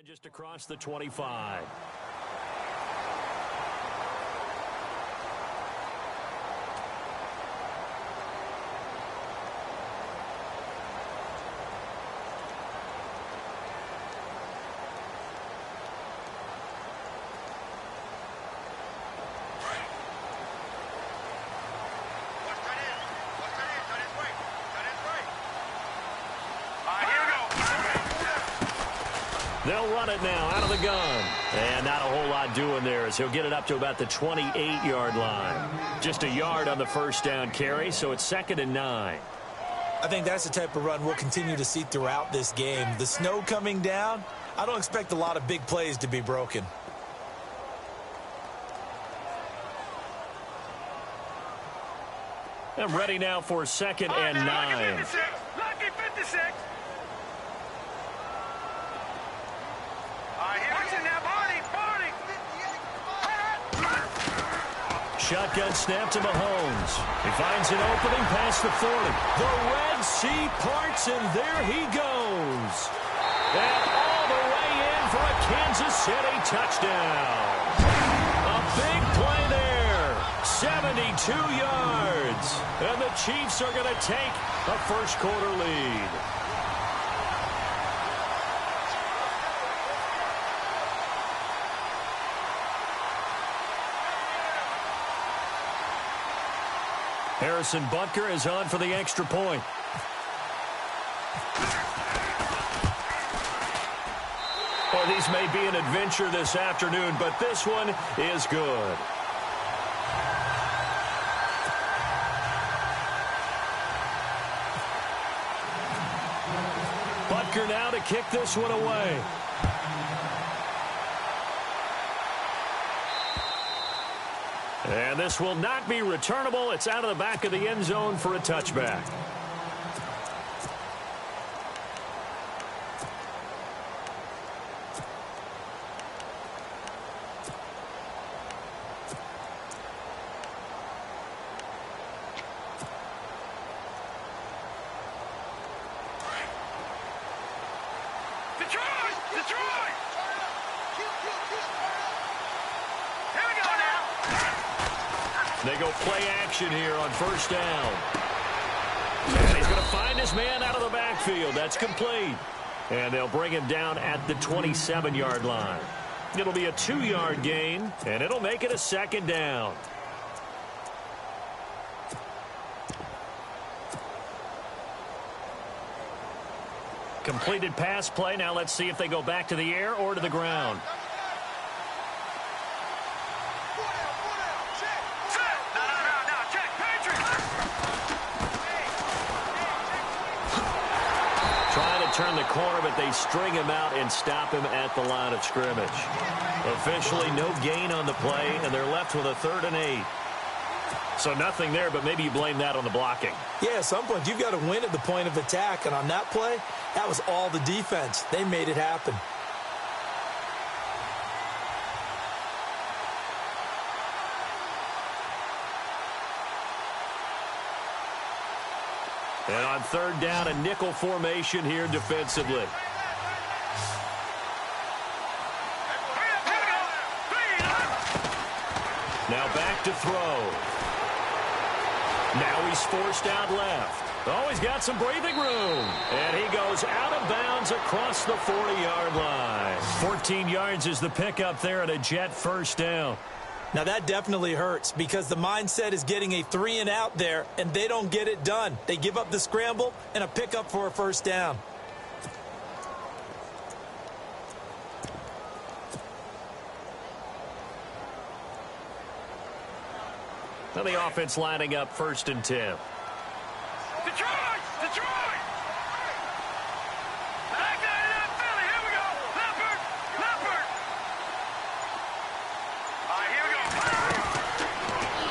Just across the 25. They'll run it now out of the gun. And not a whole lot doing there as he'll get it up to about the 28-yard line. Just a yard on the first down carry, so it's 2nd and 9. I think that's the type of run we'll continue to see throughout this game. The snow coming down, I don't expect a lot of big plays to be broken. And ready now for 2nd and 9. Lucky 56. Shotgun snap to Mahomes. He finds an opening past the 40. The Red Sea parts, and there he goes. And all the way in for a Kansas City touchdown. A big play there. 72 yards. And the Chiefs are going to take a first-quarter lead. Harrison Butker is on for the extra point. Well, these may be an adventure this afternoon, but this one is good. Butker now to kick this one away. And this will not be returnable. It's out of the back of the end zone for a touchback. They go play action here on first down. And he's going to find his man out of the backfield. That's complete. And they'll bring him down at the 27-yard line. It'll be a 2-yard gain, and it'll make it a 2nd down. Completed pass play. Now let's see if they go back to the air or to the ground. Turn the corner, but they string him out and stop him at the line of scrimmage. Officially, no gain on the play, and they're left with a 3rd and 8. So nothing there, but maybe you blame that on the blocking. Yeah, at some point, you've got to win at the point of attack, and on that play, that was all the defense. They made it happen. And on 3rd down, a nickel formation here defensively. Now back to throw. Now he's forced out left. Oh, he's got some breathing room. And he goes out of bounds across the 40-yard line. 14 yards is the pickup there at a Jet first down. Now, that definitely hurts because the mindset is getting a 3-and-out there, and they don't get it done. They give up the scramble and a pickup for a first down. Now the offense lining up 1st and 10. Detroit!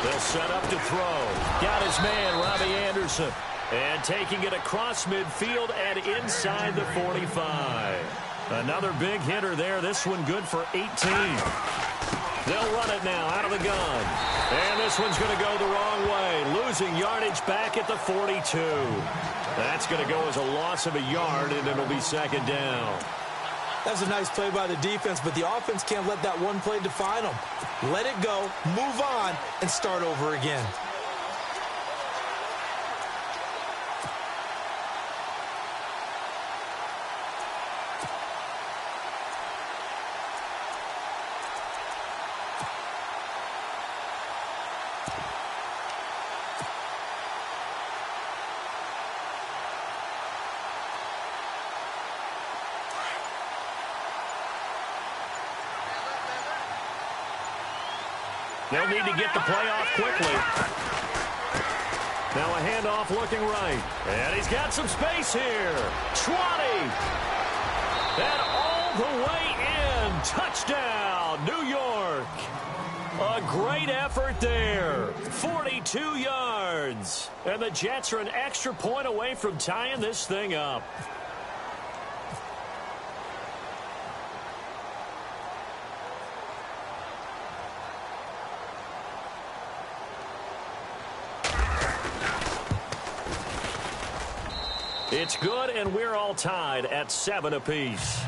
They'll set up to throw. Got his man, Robbie Anderson. And taking it across midfield and inside the 45. Another big hitter there. This one good for 18. They'll run it now out of the gun. And this one's going to go the wrong way. Losing yardage back at the 42. That's going to go as a loss of a yard, and it'll be 2nd down. That's a nice play by the defense, but the offense can't let that one play define them. Let it go, move on, and start over again. They'll need to get the play off quickly. Now a handoff looking right. And he's got some space here. 20. And all the way in. Touchdown, New York. A great effort there. 42 yards. And the Jets are an extra point away from tying this thing up. It's good, and we're all tied at 7 apiece.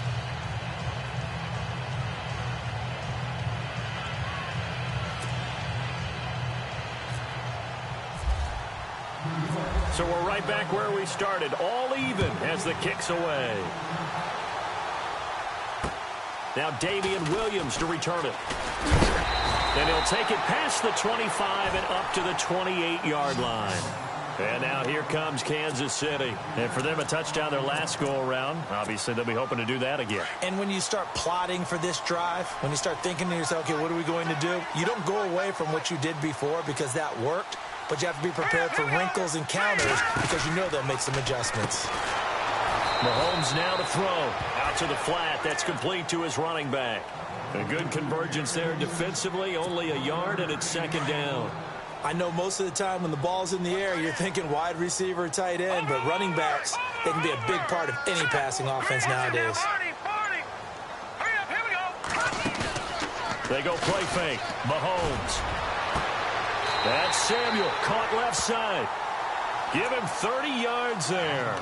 So we're right back where we started, all even as the kick's away. Now Damian Williams to return it. And he'll take it past the 25 and up to the 28-yard line. And now here comes Kansas City. And for them, a touchdown their last go-around. Obviously, they'll be hoping to do that again. And when you start plotting for this drive, when you start thinking to yourself, okay, what are we going to do? You don't go away from what you did before because that worked, but you have to be prepared for wrinkles and counters because you know they'll make some adjustments. Mahomes now to throw. Out to the flat. That's complete to his running back. A good convergence there defensively. Only a yard, and it's second down. I know most of the time when the ball's in the air, you're thinking wide receiver, tight end, but running backs, they can be a big part of any passing offense nowadays. They go play fake. Mahomes. That's Samuel, caught left side. Give him 30 yards there.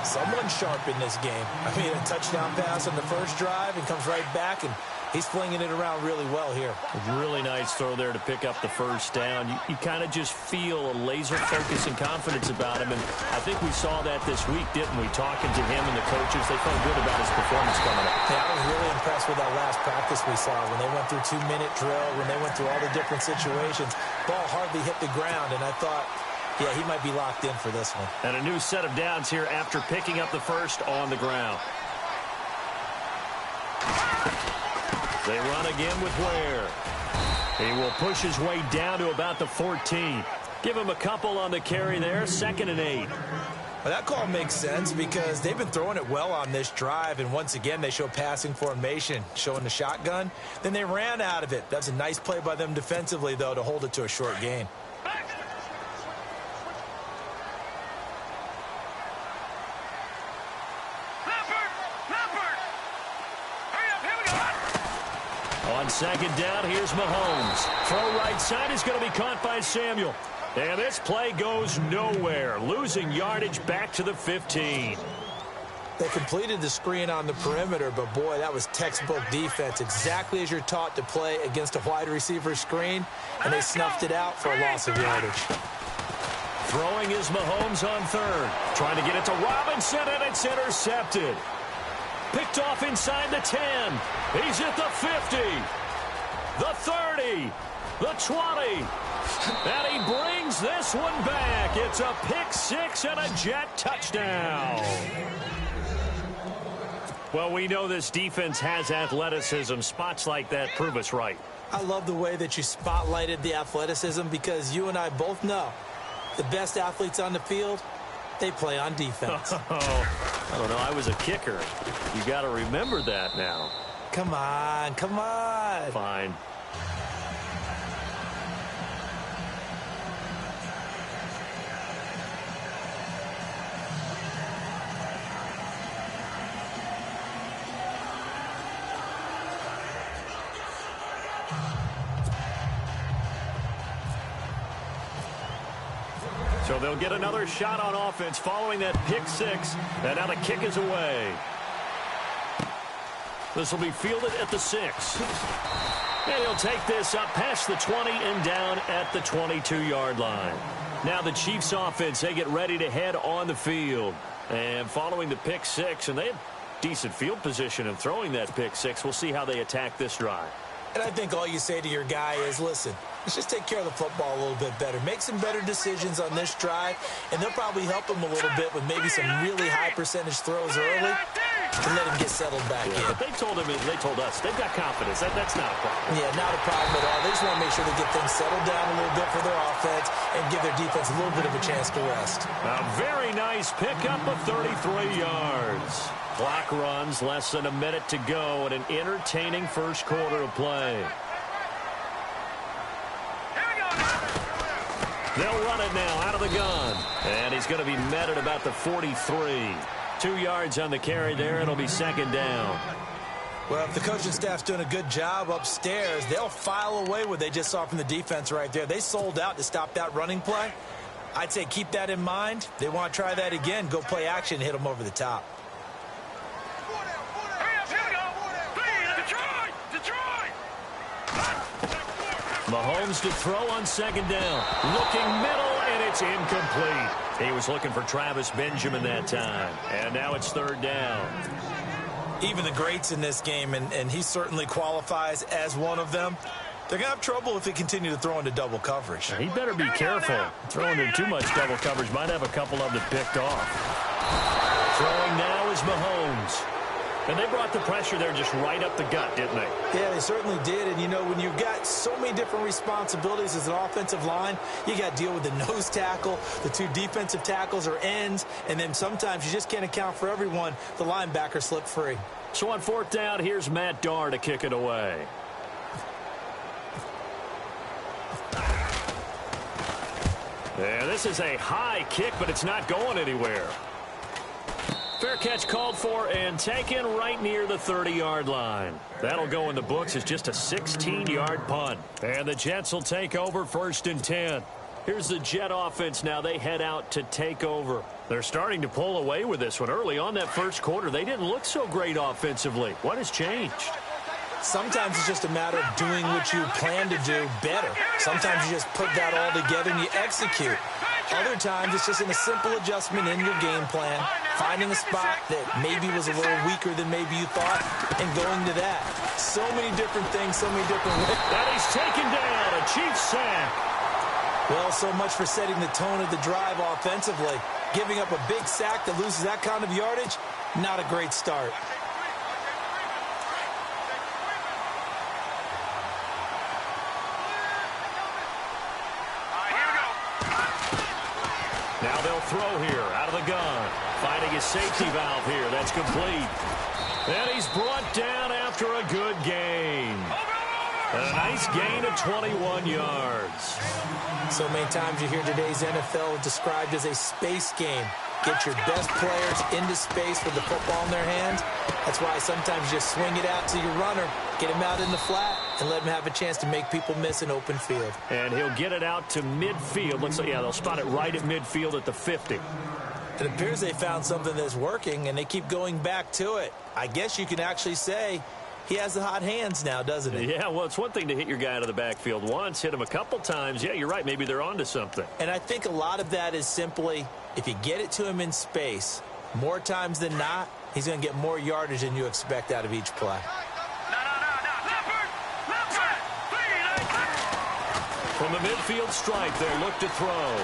Someone's sharp in this game. I mean, a touchdown pass on the first drive and comes right back, and he's flinging it around really well here. Really nice throw there to pick up the first down. You kind of just feel a laser focus and confidence about him, and I think we saw that this week, didn't we? Talking to him and the coaches, they felt good about his performance coming up. Yeah, I was really impressed with that last practice we saw when they went through 2-minute drill, when they went through all the different situations. Ball hardly hit the ground, and I thought, yeah, he might be locked in for this one. And a new set of downs here after picking up the first on the ground. They run again with Ware. He will push his way down to about the 14. Give him a couple on the carry there. 2nd and 8. Well, that call makes sense because they've been throwing it well on this drive, and once again they show passing formation, showing the shotgun. Then they ran out of it. That's a nice play by them defensively, though, to hold it to a short gain. On second down, here's Mahomes. Throw right side is going to be caught by Samuel. And this play goes nowhere. Losing yardage back to the 15. They completed the screen on the perimeter, but boy, that was textbook defense. Exactly as you're taught to play against a wide receiver screen, and they snuffed it out for a loss of yardage. Throwing is Mahomes on third. Trying to get it to Robinson, and it's intercepted. Picked off inside the 10. He's at the 50. The 30. The 20. And he brings this one back. It's a pick six and a Jet touchdown. Well, we know this defense has athleticism. Spots like that prove us right. I love the way that you spotlighted the athleticism because you and I both know the best athletes on the field, they play on defense. Oh, I don't know. I was a kicker. You got to remember that now. Come on, come on. Fine. So they'll get another shot on offense following that pick six. And now the kick is away. This will be fielded at the 6. And he'll take this up past the 20 and down at the 22-yard line. Now the Chiefs offense, they get ready to head on the field. And following the pick 6, and they have decent field position in throwing that pick 6. We'll see how they attack this drive. And I think all you say to your guy is, listen, let's just take care of the football a little bit better. Make some better decisions on this drive, and they'll probably help him a little bit with maybe some really high percentage throws early to let him get settled back in. But they told us they've got confidence. That's not a problem. Yeah, not a problem at all. They just want to make sure they get things settled down a little bit for their offense and give their defense a little bit of a chance to rest. A very nice pickup of 33 yards. Clock runs, less than a minute to go, and an entertaining first quarter of play. They'll run it now out of the gun. And he's going to be met at about the 43. 2 yards on the carry there. It'll be second down. Well, if the coaching staff's doing a good job upstairs, they'll file away what they just saw from the defense right there. They sold out to stop that running play. I'd say keep that in mind. They want to try that again. Go play action, hit them over the top. Mahomes to throw on second down. Looking middle, and it's incomplete. He was looking for Travis Benjamin that time. And now it's third down. Even the greats in this game, and he certainly qualifies as one of them, they're going to have trouble if they continue to throw into double coverage. He better be careful. Throwing into too much double coverage might have a couple of them picked off. Throwing now is Mahomes. And they brought the pressure there just right up the gut, didn't they? Yeah, they certainly did. And, you know, when you've got so many different responsibilities as an offensive line, you got to deal with the nose tackle, the 2 defensive tackles or ends, and then sometimes you just can't account for everyone. The linebacker slipped free. So on fourth down, here's Matt Darr to kick it away. Yeah, this is a high kick, but it's not going anywhere. Fair catch called for and taken right near the 30-yard line. That'll go in the books as just a 16-yard punt. And the Jets will take over 1st and 10. Here's the Jet offense now. They head out to take over. They're starting to pull away with this one. Early on that first quarter, they didn't look so great offensively. What has changed? Sometimes it's just a matter of doing what you plan to do better. Sometimes you just put that all together and you execute. Other times it's just in a simple adjustment in your game plan, finding a spot that maybe was a little weaker than maybe you thought, and going to that. So many different things, so many different ways. And he's taken down, a Chiefs sack. Well, so much for setting the tone of the drive offensively. Giving up a big sack that loses that kind of yardage, not a great start. Now they'll throw here out of the gun. Finding his safety valve here. That's complete. And he's brought down after a good gain. A nice gain of 21 yards. So many times you hear today's NFL described as a space game. Get your best players into space with the football in their hands. That's why sometimes you just swing it out to your runner, get him out in the flat, and let him have a chance to make people miss an open field. And he'll get it out to midfield. Looks like, yeah, they'll spot it right at midfield at the 50. It appears they found something that's working, and they keep going back to it. I guess you can actually say he has the hot hands now, doesn't he? Yeah, well, it's one thing to hit your guy out of the backfield once, hit him a couple times. Yeah, you're right. Maybe they're onto something. And I think a lot of that is simply, if you get it to him in space, more times than not, he's going to get more yardage than you expect out of each play. From the midfield stripe, they'll look to throw.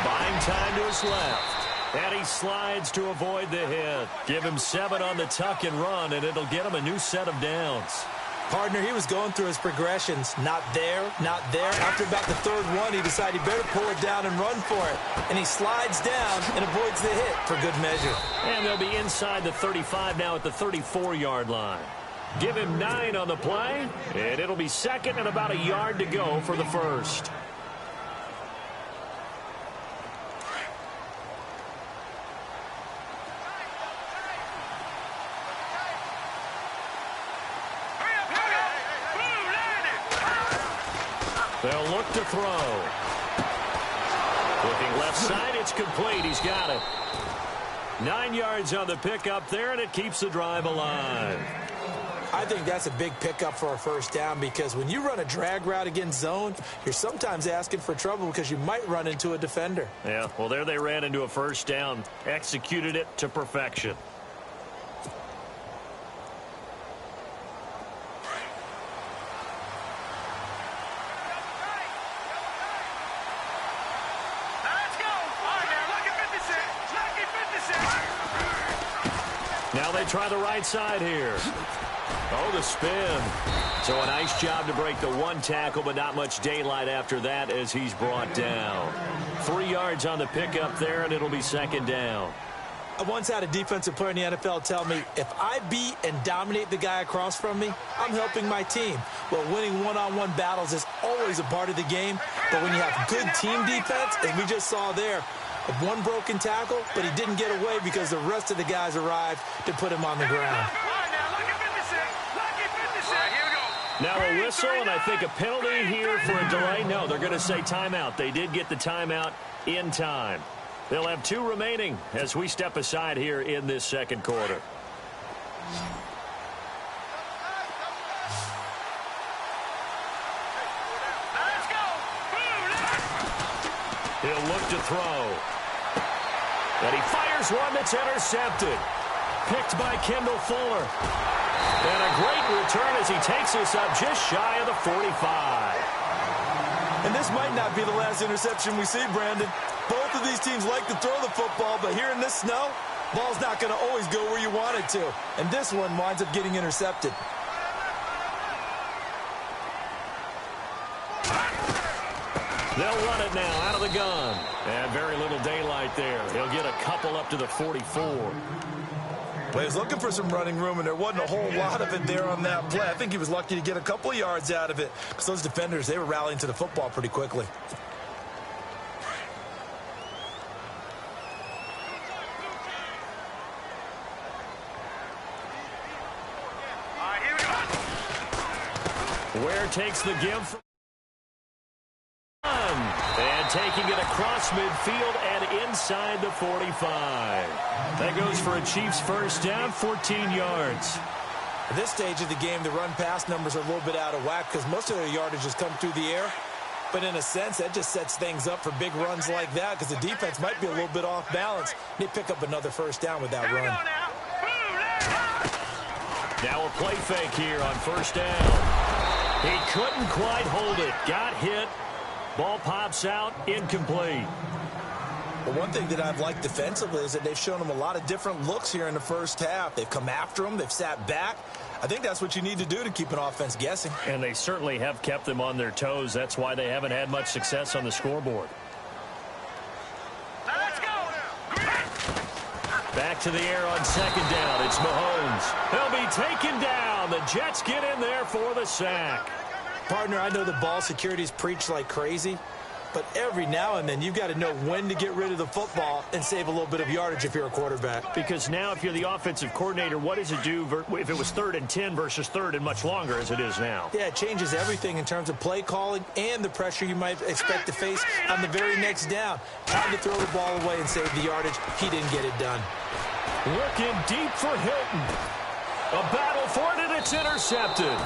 Buying time to his left. And he slides to avoid the hit. Give him 7 on the tuck and run, and it'll get him a new set of downs. Partner, he was going through his progressions. Not there, not there. After about the third one, he decided he better pull it down and run for it. And he slides down and avoids the hit for good measure. And they'll be inside the 35 now at the 34-yard line. Give him 9 on the play, and it'll be second and about a yard to go for the first. They'll look to throw. Looking left side, it's complete. He's got it. 9 yards on the pickup there, and it keeps the drive alive. I think that's a big pickup for a first down because when you run a drag route against zone, you're sometimes asking for trouble because you might run into a defender. Yeah, well, there they ran into a first down, executed it to perfection. Now they try the right side here. Oh, the spin. So a nice job to break the one tackle, but not much daylight after that as he's brought down. 3 yards on the pickup there, and it'll be second down. I once had a defensive player in the NFL tell me, if I beat and dominate the guy across from me, I'm helping my team. Well, winning one-on-one battles is always a part of the game, but when you have good team defense, as we just saw there, one broken tackle, but he didn't get away because the rest of the guys arrived to put him on the ground. Now a whistle, and I think a penalty here for a delay. No, they're going to say timeout. They did get the timeout in time. They'll have 2 remaining as we step aside here in this second quarter. He'll look to throw. And he fires one that's intercepted. Picked by Kendall Fuller. And a great return as he takes us up just shy of the 45. And this might not be the last interception we see, Brandon. Both of these teams like to throw the football, but here in this snow, ball's not going to always go where you want it to. And this one winds up getting intercepted. They'll run it now out of the gun. And very little daylight there. He'll get a couple up to the 44. Well, he was looking for some running room, and there wasn't a whole lot of it there on that play. I think he was lucky to get a couple of yards out of it because those defenders, they were rallying to the football pretty quickly. Ware takes the give from and taking it across midfield and inside the 45. That goes for a Chiefs first down, 14 yards. At this stage of the game, the run-pass numbers are a little bit out of whack because most of their yardage has come through the air. But in a sense, that just sets things up for big runs like that because the defense might be a little bit off balance. They pick up another first down with that run. Now a play fake here on first down. He couldn't quite hold it. Got hit. Ball pops out. Incomplete. Well, one thing that I've liked defensively is that they've shown them a lot of different looks here in the first half. They've come after them. They've sat back. I think that's what you need to do to keep an offense guessing. And they certainly have kept them on their toes. That's why they haven't had much success on the scoreboard. Let's go. Back to the air on second down. It's Mahomes. He'll be taken down. The Jets get in there for the sack. Partner, I know the ball security's preached like crazy, but every now and then you've got to know when to get rid of the football and save a little bit of yardage if you're a quarterback. Because now if you're the offensive coordinator, what does it do if it was 3rd and 10 versus 3rd and much longer as it is now? Yeah, it changes everything in terms of play calling and the pressure you might expect to face on the very next down. Time to throw the ball away and save the yardage. He didn't get it done. Looking deep for Hilton. A battle for it, and it's intercepted.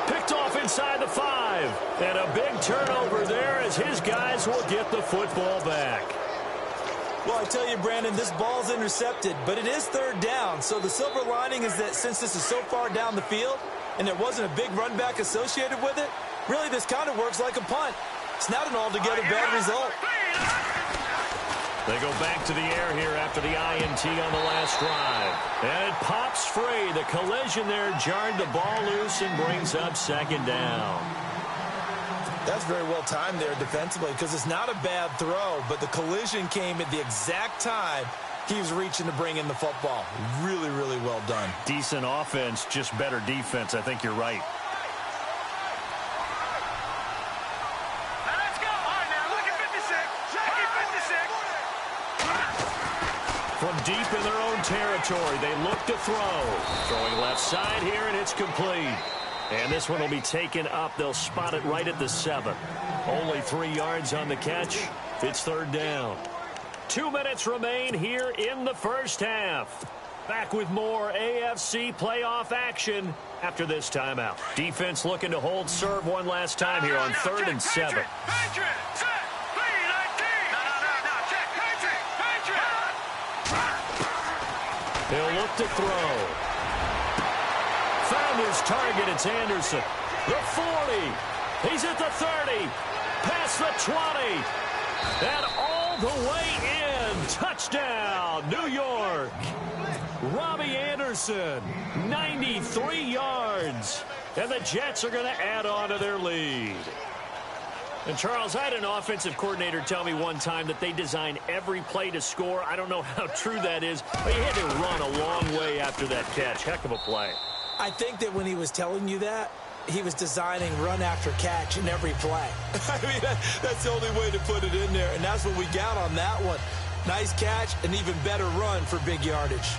Picked off inside the 5. And a big turnover there as his guys will get the football back. Well, I tell you, Brandon, this ball's intercepted, but it is 3rd down. So the silver lining is that since this is so far down the field and there wasn't a big run back associated with it, really this kind of works like a punt. It's not an altogether bad result. They go back to the air here after the INT on the last drive. And it pops free. The collision there jarred the ball loose and brings up second down. That's very well timed there defensively because it's not a bad throw, but the collision came at the exact time he was reaching to bring in the football. Really, really well done. Decent offense, just better defense. I think you're right. From deep in their own territory, they look to throw. Throwing left side here, and it's complete. And this one will be taken up. They'll spot it right at the 7. Only 3 yards on the catch. It's 3rd down. 2 minutes remain here in the first half. Back with more AFC playoff action after this timeout. Defense looking to hold serve one last time here on 3rd and 7. He'll look to throw. Found his target. It's Anderson. The 40. He's at the 30. Past the 20. And all the way in. Touchdown, New York. Robbie Anderson, 93 yards. And the Jets are going to add on to their lead. And, Charles, I had an offensive coordinator tell me one time that they design every play to score. I don't know how true that is, but he had to run a long way after that catch. Heck of a play. I think that when he was telling you that, he was designing run after catch in every play. I mean, that's the only way to put it in there, and that's what we got on that one. Nice catch, an even better run for big yardage.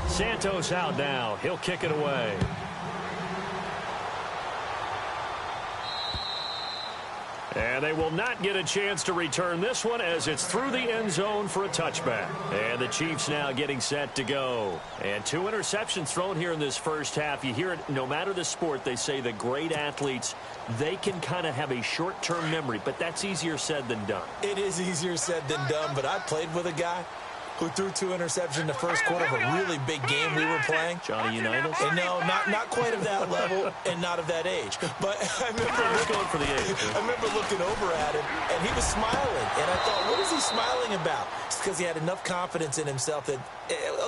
Santos out now. He'll kick it away. And they will not get a chance to return this one as it's through the end zone for a touchback. And the Chiefs now getting set to go. And 2 interceptions thrown here in this first half. You hear it no matter the sport. They say the great athletes, they can kind of have a short-term memory, but that's easier said than done. It is easier said than done, but I played with a guy who threw 2 interceptions in the first quarter of a really big game we were playing. Johnny Unitas? And no, not quite of that level and not of that age. But I remember looking over at him, and he was smiling. And I thought, what is he smiling about? It's because he had enough confidence in himself that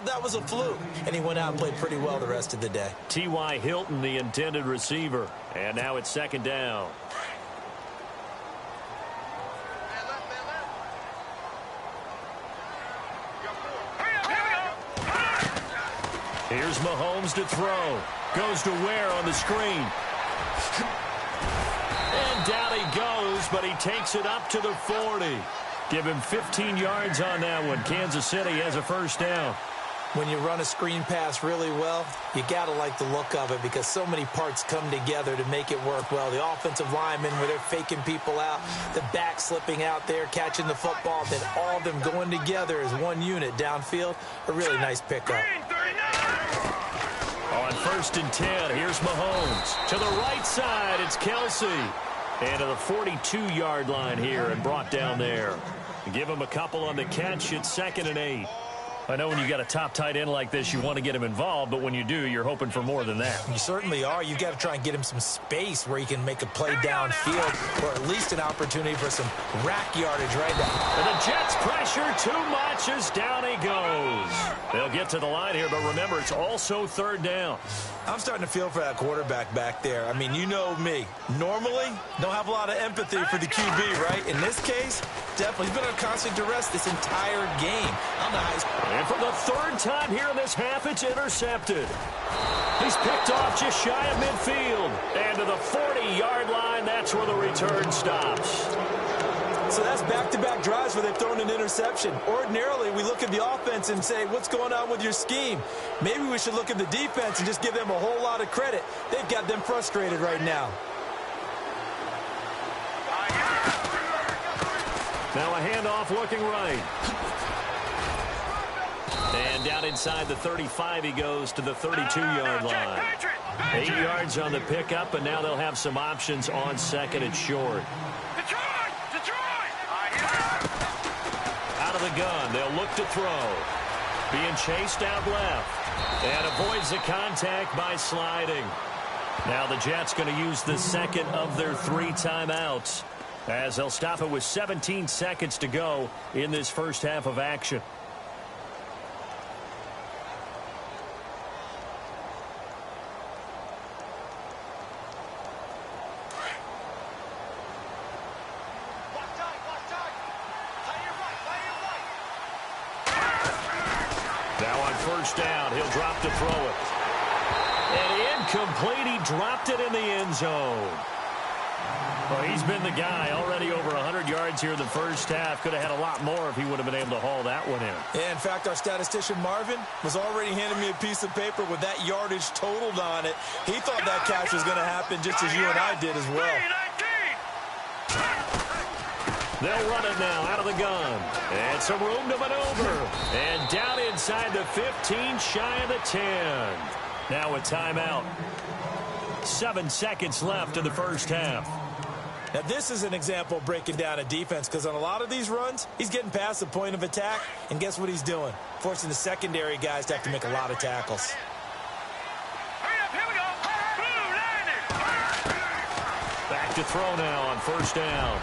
that was a fluke. And he went out and played pretty well the rest of the day. T.Y. Hilton, the intended receiver. And now it's 2nd down. Here's Mahomes to throw. Goes to Ware on the screen. And down he goes, but he takes it up to the 40. Give him 15 yards on that one. Kansas City has a first down. When you run a screen pass really well, you got to like the look of it because so many parts come together to make it work well. The offensive linemen where they're faking people out, the back slipping out there, catching the football, then all of them going together as one unit downfield. A really nice pickup. On 1st and 10, here's Mahomes. To the right side, it's Kelsey. And to the 42-yard line here and brought down there. Give him a couple on the catch. It's 2nd and 8. I know when you got a top tight end like this, you want to get him involved, but when you do, you're hoping for more than that. You certainly are. You've got to try and get him some space where he can make a play downfield or at least an opportunity for some rack yardage right now. And the Jets pressure too much as down he goes. They'll get to the line here, but remember, it's also 3rd down. I'm starting to feel for that quarterback back there. I mean, you know me. Normally, don't have a lot of empathy for the QB, right? In this case, definitely. He's been under constant duress this entire game. On the high. And for the 3rd time here in this half, it's intercepted. He's picked off just shy of midfield. And to the 40-yard line, that's where the return stops. So that's back-to-back drives where they've thrown an interception. Ordinarily, we look at the offense and say, what's going on with your scheme? Maybe we should look at the defense and just give them a whole lot of credit. They've got them frustrated right now. Now a handoff looking right. And down inside the 35 he goes to the 32-yard line. 8 yards on the pickup, and now they'll have some options on 2nd and short. Out of the gun, they'll look to throw. Being chased out left. And avoids the contact by sliding. Now the Jets going to use the 2nd of their 3 timeouts, as they'll stop it with 17 seconds to go in this first half of action. Now on 1st down, he'll drop to throw it. And incomplete, he dropped it in the end zone. Well, he's been the guy already over 100 yards here in the first half. Could have had a lot more if he would have been able to haul that one in. Yeah, in fact, our statistician Marvin was already handing me a piece of paper with that yardage totaled on it. He thought that catch was going to happen just as you and I did as well. They'll run it now out of the gun. And some room to maneuver. And down inside the 15, shy of the 10. Now a timeout. 7 seconds left in the first half. Now, this is an example of breaking down a defense because on a lot of these runs, he's getting past the point of attack, and guess what he's doing? Forcing the secondary guys to have to make a lot of tackles. Hurry up, here we go. Blue line it. Back to throw now on first down.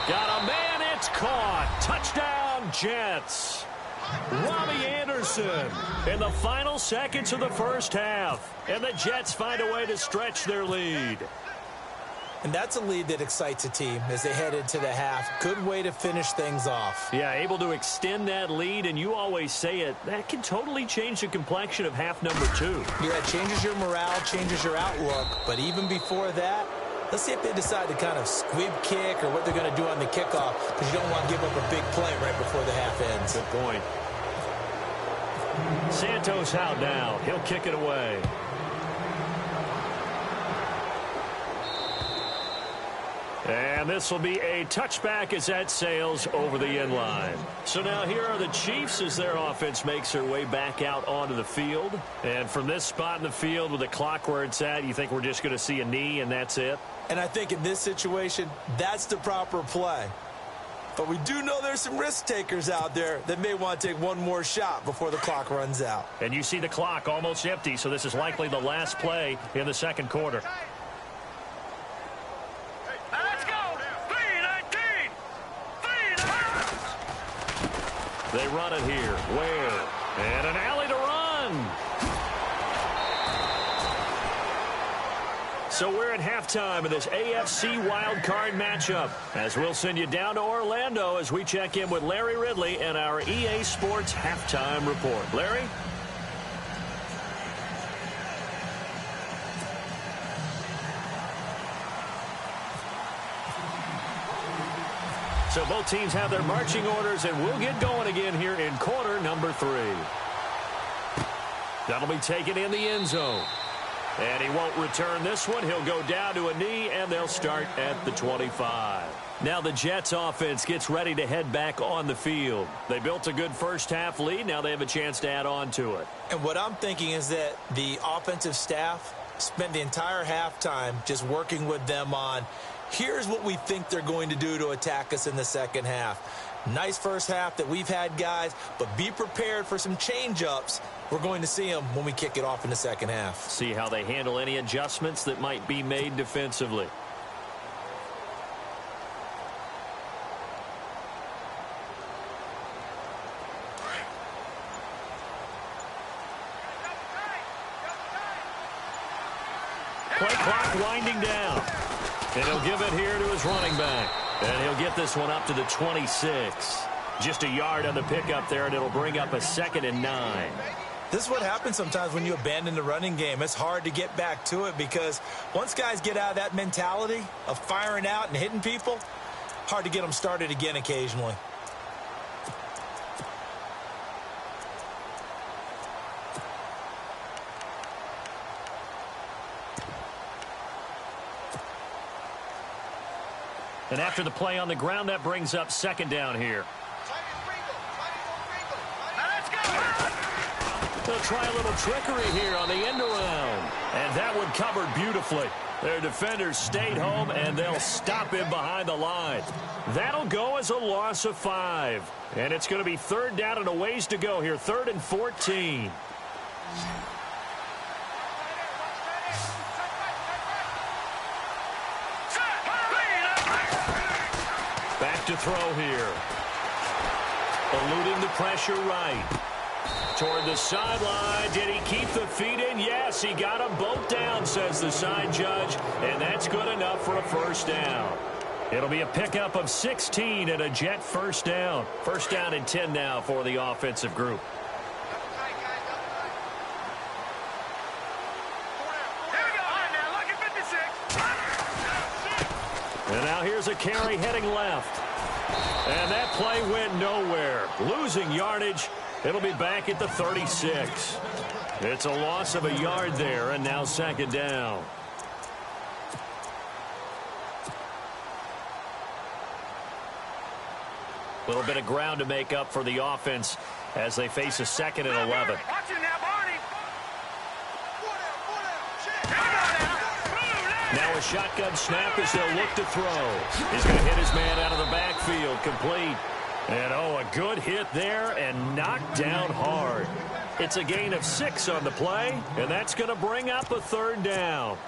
Got a man, it's caught. Touchdown, Jets. Robbie Anderson in the final seconds of the first half. And the Jets find a way to stretch their lead. And that's a lead that excites a team as they head into the half. Good way to finish things off. Yeah, able to extend that lead, and you always say it, that can totally change the complexion of half number 2. Yeah, it changes your morale, changes your outlook. But even before that, let's see if they decide to kind of squib kick or what they're going to do on the kickoff, because you don't want to give up a big play right before the half ends. Good point. Santos out now. He'll kick it away. And this will be a touchback as that sails over the end line. So now here are the Chiefs as their offense makes their way back out onto the field. And from this spot in the field with the clock where it's at, you think we're just going to see a knee and that's it? And I think in this situation, that's the proper play. But we do know there's some risk takers out there that may want to take one more shot before the clock runs out. And you see the clock almost empty, so this is likely the last play in the second quarter. Let's go. 3-19. 3-19. They run it here. Where? And an alley to run. So we're at halftime of this AFC wildcard matchup as we'll send you down to Orlando as we check in with Larry Ridley and our EA Sports halftime report. Larry? So both teams have their marching orders, and we'll get going again here in quarter number 3. That'll be taken in the end zone. And he won't return this one. He'll go down to a knee, and they'll start at the 25. Now the Jets offense gets ready to head back on the field. They built a good first half lead. Now they have a chance to add on to it. And what I'm thinking is that the offensive staff spent the entire halftime just working with them on, here's what we think they're going to do to attack us in the second half. Nice first half that we've had, guys, but be prepared for some change-ups. We're going to see them when we kick it off in the second half. See how they handle any adjustments that might be made defensively. Play clock winding down. And he'll give it here to his running back. And he'll get this one up to the 26. Just a yard on the pickup there, and it'll bring up a 2nd and 9. This is what happens sometimes when you abandon the running game. It's hard to get back to it because once guys get out of that mentality of firing out and hitting people, hard to get them started again occasionally. And after the play on the ground, that brings up 2nd down here. Let's go. They'll try a little trickery here on the end around. And that one covered beautifully. Their defenders stayed home, and they'll stop him behind the line. That'll go as a loss of 5. And it's going to be 3rd down and a ways to go here. 3rd and 14. Back to throw here. Eluding the pressure right. Toward the sideline. Did he keep the feet in? Yes, he got them both down, says the side judge. And that's good enough for a first down. It'll be a pickup of 16 and a Jet first down. 1st down and 10 now for the offensive group. And now here's a carry heading left. And that play went nowhere. Losing yardage. It'll be back at the 36. It's a loss of a yard there, and now 2nd down. A little bit of ground to make up for the offense as they face a 2nd and 11. Watch it now, Barney. Now a shotgun snap as they'll look to throw. He's going to hit his man out of the backfield, complete. And, oh, a good hit there and knocked down hard. It's a gain of 6 on the play, and that's going to bring up a 3rd down.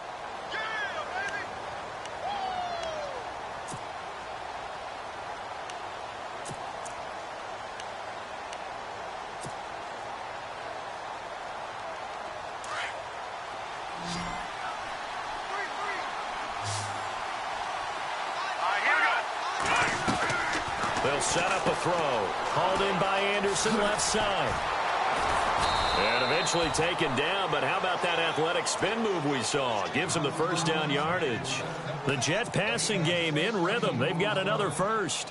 They'll set up a throw. Called in by Anderson, left side. And eventually taken down, but how about that athletic spin move we saw? Gives him the 1st down yardage. The Jet passing game in rhythm. They've got another 1st.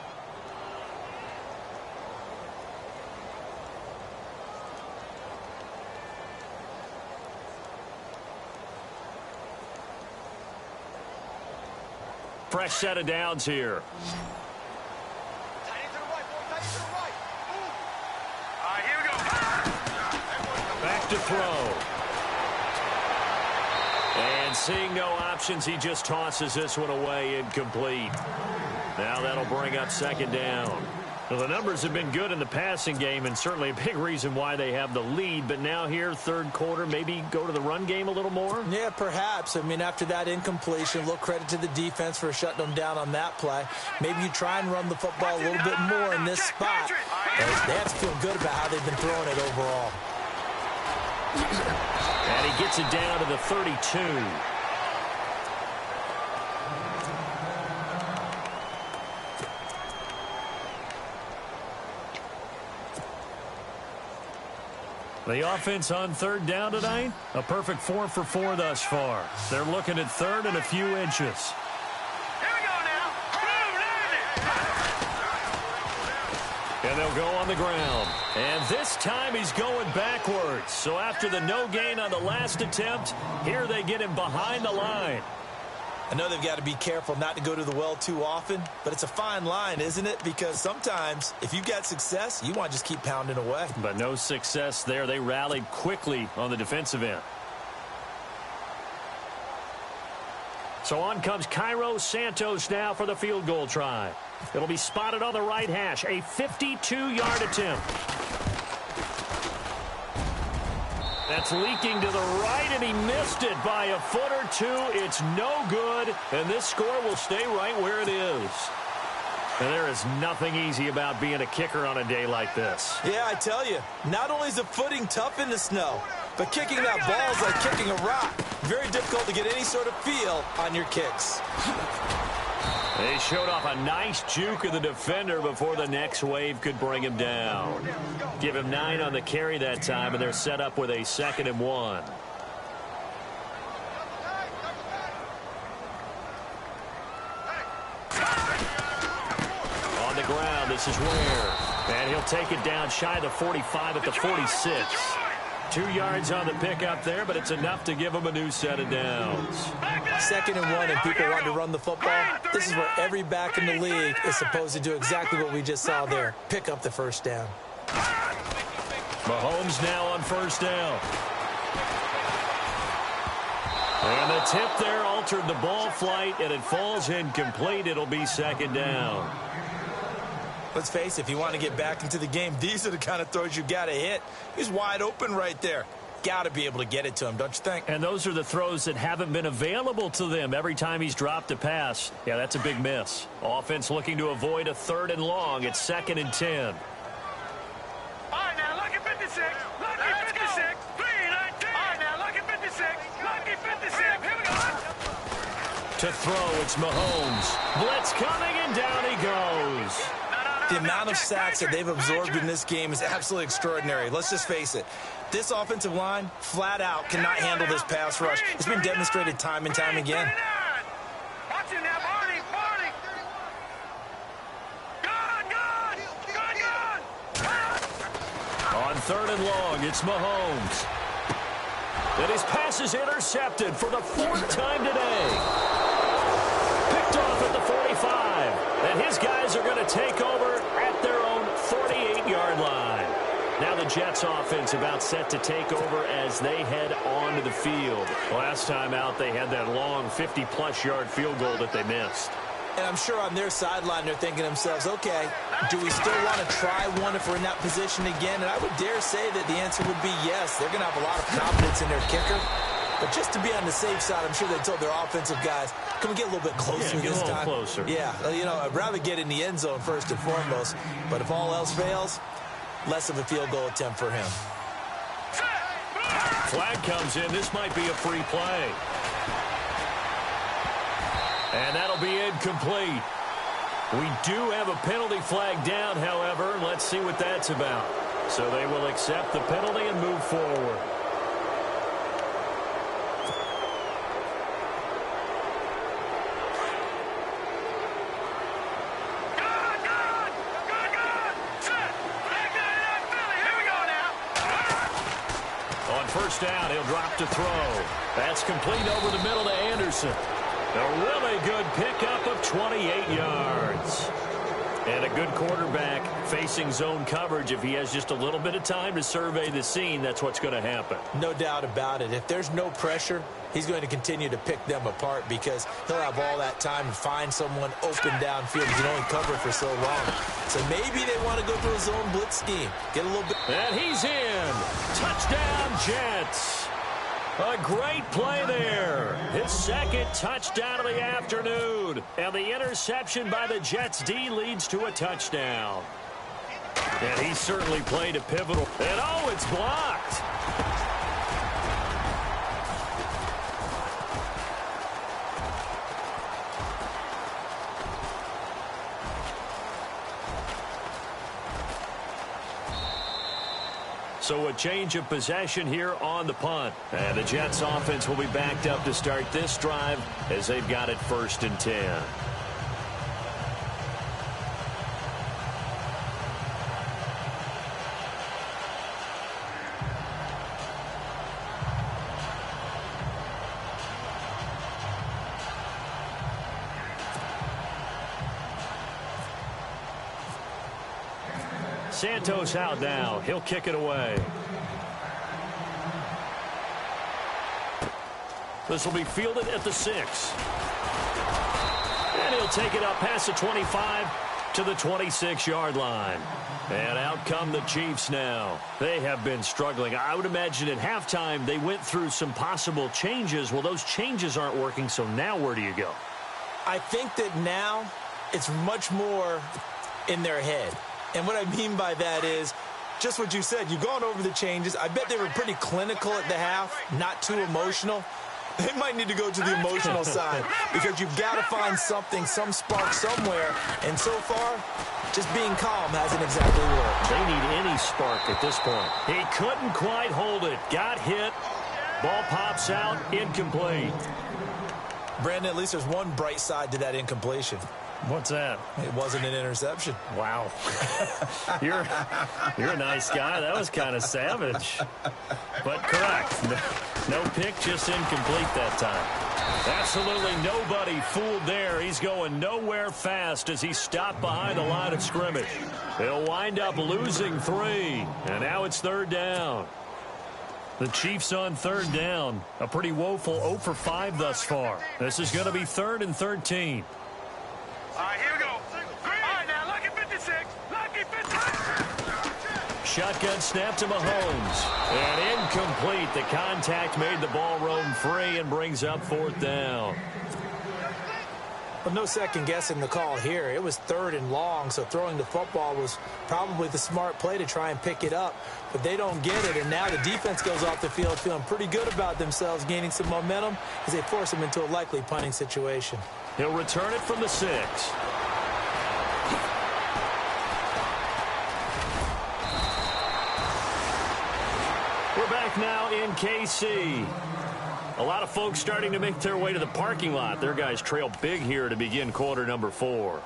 Fresh set of downs here. Back to throw. And seeing no options, he just tosses this one away, incomplete. Now that'll bring up 2nd down. Well, the numbers have been good in the passing game, and certainly a big reason why they have the lead. But now here, 3rd quarter, maybe go to the run game a little more? Yeah, perhaps. I mean, after that incompletion, a little credit to the defense for shutting them down on that play. Maybe you try and run the football a little bit more in this spot. They have to feel good about how they've been throwing it overall. And he gets it down to the 32. The offense on 3rd down tonight, a perfect 4 for 4 thus far. They're looking at 3rd and a few inches. Here we go now. And they'll go on the ground. And this time he's going backwards. So after the no gain on the last attempt, here they get him behind the line. I know they've got to be careful not to go to the well too often, but it's a fine line, isn't it? Because sometimes if you've got success, you want to just keep pounding away. But no success there. They rallied quickly on the defensive end. So on comes Cairo Santos now for the field goal try. It'll be spotted on the right hash. A 52-yard attempt. That's leaking to the right, and he missed it by a foot or two. It's no good, and this score will stay right where it is. And there is nothing easy about being a kicker on a day like this. Yeah, I tell you, not only is the footing tough in the snow, but kicking that ball is like kicking a rock. Very difficult to get any sort of feel on your kicks. They showed off a nice juke of the defender before the next wave could bring him down. Give him 9 on the carry that time, and they're set up with a 2nd and 1. On the ground, this is Ware. And he'll take it down shy of the 45 at the 46. 2 yards on the pickup there, but it's enough to give him a new set of downs. 2nd and 1, and people want to run the football. This is where every back in the league is supposed to do exactly what we just saw there. Pick up the 1st down. Mahomes now on 1st down. And the tip there altered the ball flight, and it falls incomplete. It'll be 2nd down. Let's face it, if you want to get back into the game, these are the kind of throws you got to hit. He's wide open right there. Got to be able to get it to him, don't you think? And those are the throws that haven't been available to them every time he's dropped a pass. Yeah, that's a big miss. Offense looking to avoid a 3rd and long. It's 2nd and 10. All right, now, lucky 56. Lucky 56. 319. All right, now, lucky 56. Lucky 56. Here we go. To throw, it's Mahomes. Blitz coming, and down he goes. The amount of sacks that they've absorbed in this game is absolutely extraordinary. Let's just face it. This offensive line, flat out, cannot handle this pass rush. It's been demonstrated time and time again. Watch it now, Barney. Barney. Good. On 3rd and long, it's Mahomes. And his pass is intercepted for the 4th time today. Picked off at the 45. And his guys are going to take over at their Jets offense about set to take over as they head onto the field. Last time out, they had that long 50-plus yard field goal that they missed. And I'm sure on their sideline, they're thinking to themselves, okay, do we still want to try one if we're in that position again? And I would dare say that the answer would be yes. They're going to have a lot of confidence in their kicker. But just to be on the safe side, I'm sure they told their offensive guys, can we get a little bit closer this time? Closer. Yeah, you know, I'd rather get in the end zone first and foremost. But if all else fails, less of a field goal attempt for him. Flag comes in. This might be a free play. And that'll be incomplete. We do have a penalty flag down, however. Let's see what that's about. So they will accept the penalty and move forward. First down, he'll drop to throw. That's complete over the middle to Anderson. A really good pickup of 28 yards. And a good quarterback facing zone coverage. If he has just a little bit of time to survey the scene, that's what's going to happen. No doubt about it. If there's no pressure, he's going to continue to pick them apart because he'll have all that time to find someone open downfield. He can only cover for so long. So maybe they want to go to a zone blitz scheme. Get a little bit. And he's in. Touchdown, Jets. A great play there. His second touchdown of the afternoon. And the interception by the Jets D leads to a touchdown. And he certainly played a pivotal. And oh, it's blocked. So a change of possession here on the punt. And the Jets offense will be backed up to start this drive as they've got it 1st and 10. Santos out now. He'll kick it away. This will be fielded at the 6. And he'll take it up past the 25 to the 26-yard line. And out come the Chiefs now. They have been struggling. I would imagine at halftime they went through some possible changes. Well, those changes aren't working, so now where do you go? I think that now it's much more in their head. And what I mean by that is just what you said. You've gone over the changes. I bet they were pretty clinical at the half, not too emotional. They might need to go to the emotional side because you've got to find something, some spark somewhere. And so far, just being calm hasn't exactly worked. They need any spark at this point. He couldn't quite hold it. Got hit. Ball pops out. Incomplete. Brandon, at least there's one bright side to that incompletion. What's that? It wasn't an interception. Wow. You're a nice guy. That was kind of savage. But correct. No pick, just incomplete that time. Absolutely nobody fooled there. He's going nowhere fast as he stopped behind the line of scrimmage. They'll wind up losing 3. And now it's 3rd down. The Chiefs on 3rd down. A pretty woeful 0 for 5 thus far. This is going to be 3rd and 13. All right, here we go. All right, now, lucky 56. Lucky 56. Shotgun snap to Mahomes. And incomplete. The contact made the ball roam free and brings up 4th down. Well, no second guessing the call here. It was 3rd and long, so throwing the football was probably the smart play to try and pick it up. But they don't get it, and now the defense goes off the field feeling pretty good about themselves, gaining some momentum as they force them into a likely punting situation. He'll return it from the 6. We're back now in KC. A lot of folks starting to make their way to the parking lot. Their guys trail big here to begin quarter number 4.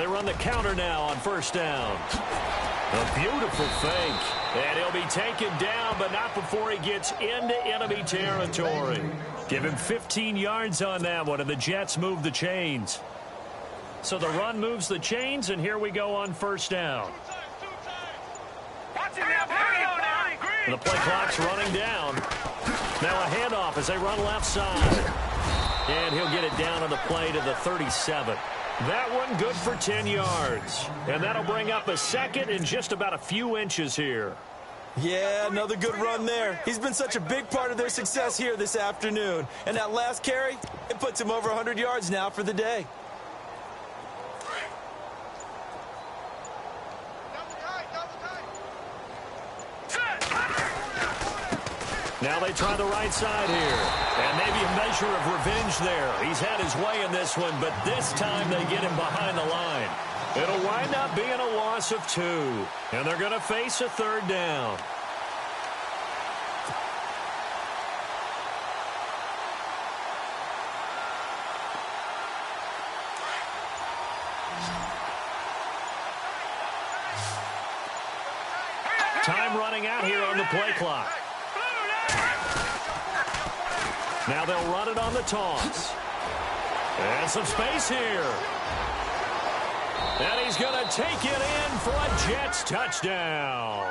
They run the counter now on first down. A beautiful fake. And he'll be taken down, but not before he gets into enemy territory. Give him 15 yards on that one, and the Jets move the chains. So the run moves the chains, and here we go on first down. And the play clock's running down. Now a handoff as they run left side. And he'll get it down on the play to the 37. That one good for 10 yards. And that'll bring up a second in just about a few inches here. Yeah, another good run there. He's been such a big part of their success here this afternoon. And that last carry, it puts him over 100 yards now for the day. Now they try the right side here. And maybe a measure of revenge there. He's had his way in this one, but this time they get him behind the line. It'll wind up being a loss of 2. And they're going to face a third down. Time running out here on the play clock. Now they'll run it on the toss. And some space here. And he's going to take it in for a Jets touchdown.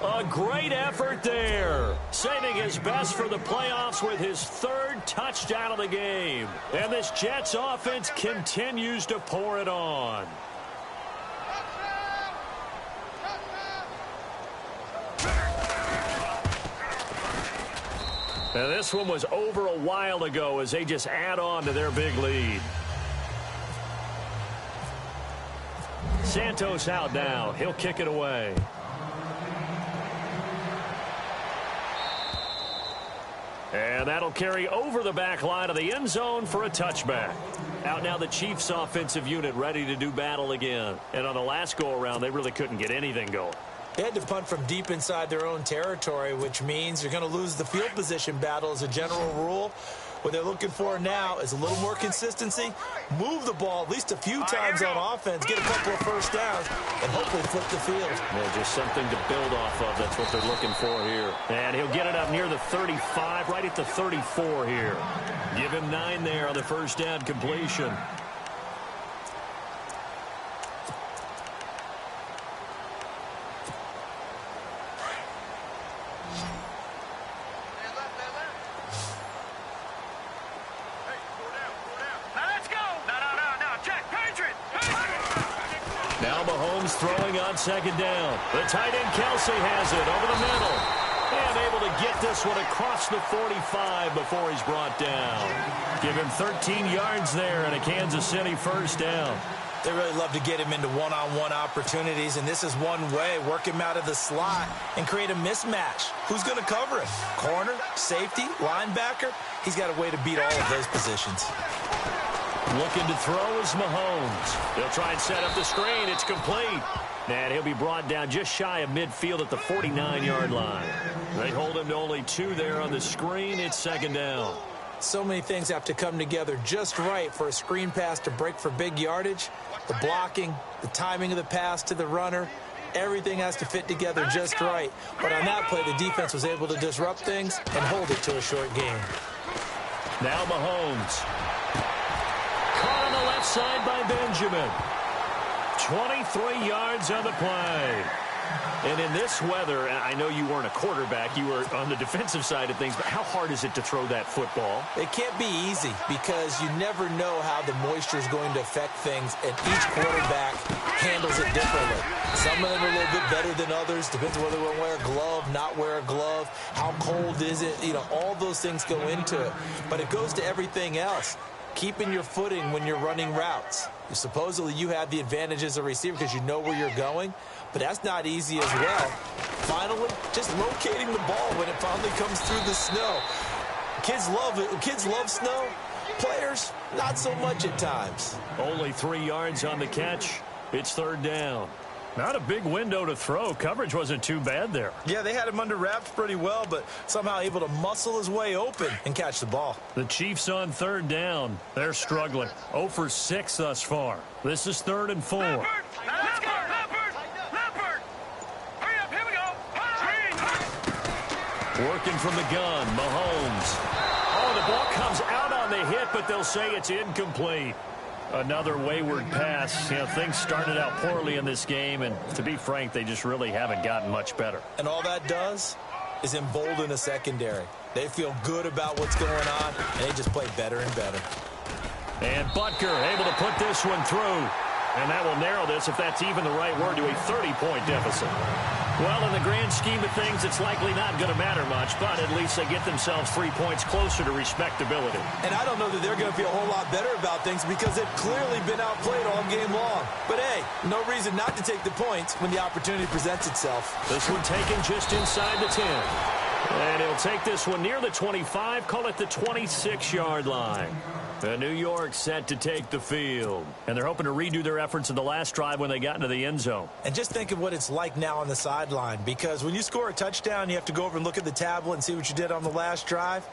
A great effort there. Saving his best for the playoffs with his 3rd touchdown of the game. And this Jets offense continues to pour it on. Now this one was over a while ago as they just add on to their big lead. Santos out now. He'll kick it away. And that'll carry over the back line of the end zone for a touchback. Out now the Chiefs offensive unit ready to do battle again. And on the last go-around, they really couldn't get anything going. They had to punt from deep inside their own territory, which means you're going to lose the field position battle as a general rule. What they're looking for now is a little more consistency, move the ball at least a few times on offense, get a couple of first downs, and hopefully flip the field. Yeah, just something to build off of. That's what they're looking for here. And he'll get it up near the 35, right at the 34 here. Give him 9 there on the first down completion. Throwing on second down. The tight end Kelsey has it over the middle. And able to get this one across the 45 before he's brought down. Give him 13 yards there and a Kansas City first down. They really love to get him into one-on-one opportunities, and this is one way. Work him out of the slot and create a mismatch. Who's going to cover it? Corner, safety, linebacker? He's got a way to beat all of those positions. Looking to throw is Mahomes. He'll try and set up the screen. It's complete. And he'll be brought down just shy of midfield at the 49-yard line. They hold him to only 2 there on the screen. It's second down. So many things have to come together just right for a screen pass to break for big yardage. The blocking, the timing of the pass to the runner, everything has to fit together just right. But on that play, the defense was able to disrupt things and hold it to a short game. Now Mahomes. Caught on the left side by Benjamin. 23 yards on the play. And in this weather, I know you weren't a quarterback, you were on the defensive side of things, but how hard is it to throw that football? It can't be easy because you never know how the moisture is going to affect things, and each quarterback handles it differently. Some of them are a little bit better than others. Depends whether they wear a glove, not wear a glove, how cold is it, all those things go into it. But it goes to everything else. Keeping your footing when you're running routes. Supposedly you have the advantage as a receiver because you know where you're going, but that's not easy as well. Finally, just locating the ball when it finally comes through the snow. Kids love it. Kids love snow. Players, not so much at times. Only 3 yards on the catch. It's third down. Not a big window to throw. Coverage wasn't too bad there. Yeah, they had him under wraps pretty well, but somehow able to muscle his way open and catch the ball. The Chiefs on third down. They're struggling. 0 for 6 thus far. This is 3rd and 4. Leopard! Hurry up, here we go! Working from the gun, Mahomes. Oh, the ball comes out on the hit, but they'll say it's incomplete. Another wayward pass. You know, things started out poorly in this game, and to be frank, they just really haven't gotten much better. And all that does is embolden a secondary. They feel good about what's going on, and they just play better and better. And Butker able to put this one through. And that will narrow this, if that's even the right word, to a 30-point deficit. Well, in the grand scheme of things, it's likely not going to matter much, but at least they get themselves 3 points closer to respectability. And I don't know that they're going to feel a whole lot better about things because they've clearly been outplayed all game long. But, hey, no reason not to take the points when the opportunity presents itself. This one taken just inside the 10. And he'll take this one near the 25, call it the 26-yard line. The New York set to take the field. And they're hoping to redo their efforts in the last drive when they got into the end zone. And just think of what it's like now on the sideline, because when you score a touchdown, you have to go over and look at the tablet and see what you did on the last drive.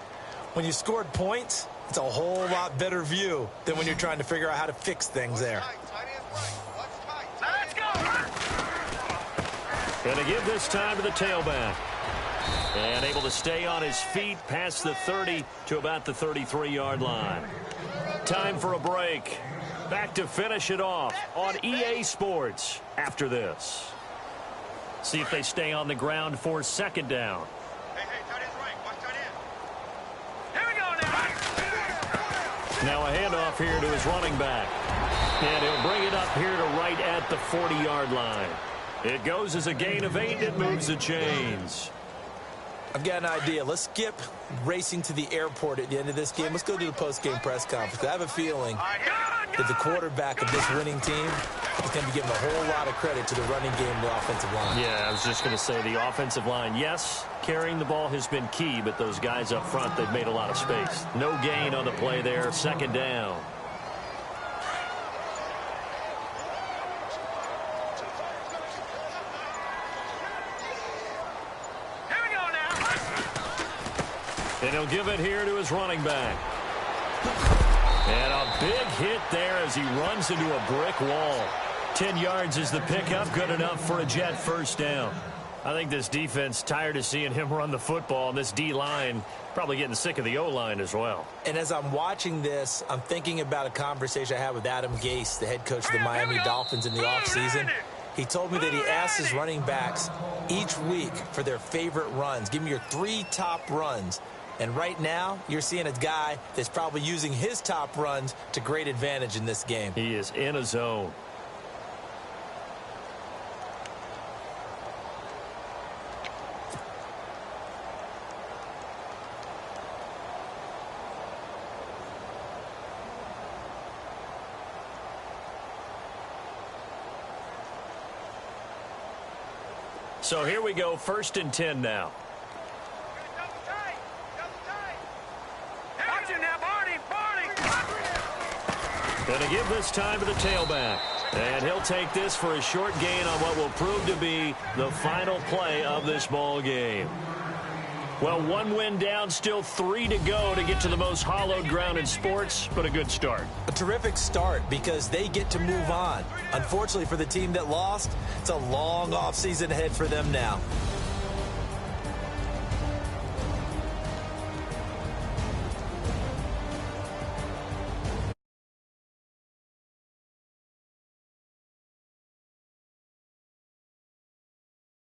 When you scored points, it's a whole lot better view than when you're trying to figure out how to fix things there. Let's go! Going to give this time to the tailback. And able to stay on his feet past the 30 to about the 33-yard line. Time for a break. Back to finish it off on EA Sports after this. See if they stay on the ground for 2nd down. Hey, tight end's right. Watch tight end. Here we go now. Now a handoff here to his running back. And he'll bring it up here to right at the 40-yard line. It goes as a gain of 8. It moves the chains. I've got an idea. Let's skip racing to the airport at the end of this game. Let's go to the post-game press conference. I have a feeling that the quarterback of this winning team is going to be given a whole lot of credit to the running game and the offensive line. Yeah, I was just going to say the offensive line, yes, carrying the ball has been key, but those guys up front, they've made a lot of space. No gain on the play there, 2nd down. And he'll give it here to his running back. And a big hit there as he runs into a brick wall. 10 yards is the pickup, good enough for a Jet 1st down. I think this defense tired of seeing him run the football, and this D-line probably getting sick of the O-line as well. And as I'm watching this, I'm thinking about a conversation I had with Adam Gase, the head coach of the Miami Dolphins in the offseason. He told me that he asked his running backs each week for their favorite runs. Give me your 3 top runs. And right now, you're seeing a guy that's probably using his top runs to great advantage in this game. He is in a zone. So here we go, 1st and 10 now. Going to give this time to the tailback. And he'll take this for a short gain on what will prove to be the final play of this ball game. Well, 1 win down, still 3 to go to get to the most hallowed ground in sports, but a good start. A terrific start because they get to move on. Unfortunately for the team that lost, it's a long offseason ahead for them now.